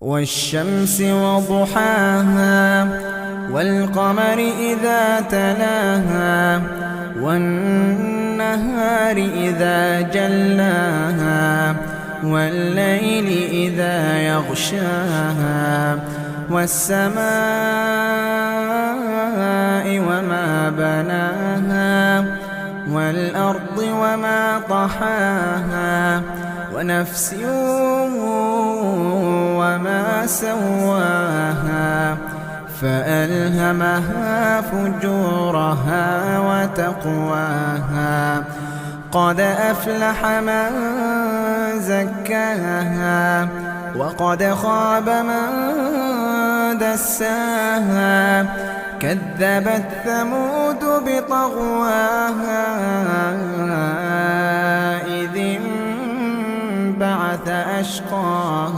والشمس وضحاها والقمر إذا تلاها والنهار إذا جلاها والليل إذا يغشاها والسماء وما بناها والأرض وما طحاها ونفس وما سواها فألهمها فجورها وتقواها قد أفلح من زكاها وقد خاب من دساها كذبت ثمود بطغواها إذ انبعث أشقاها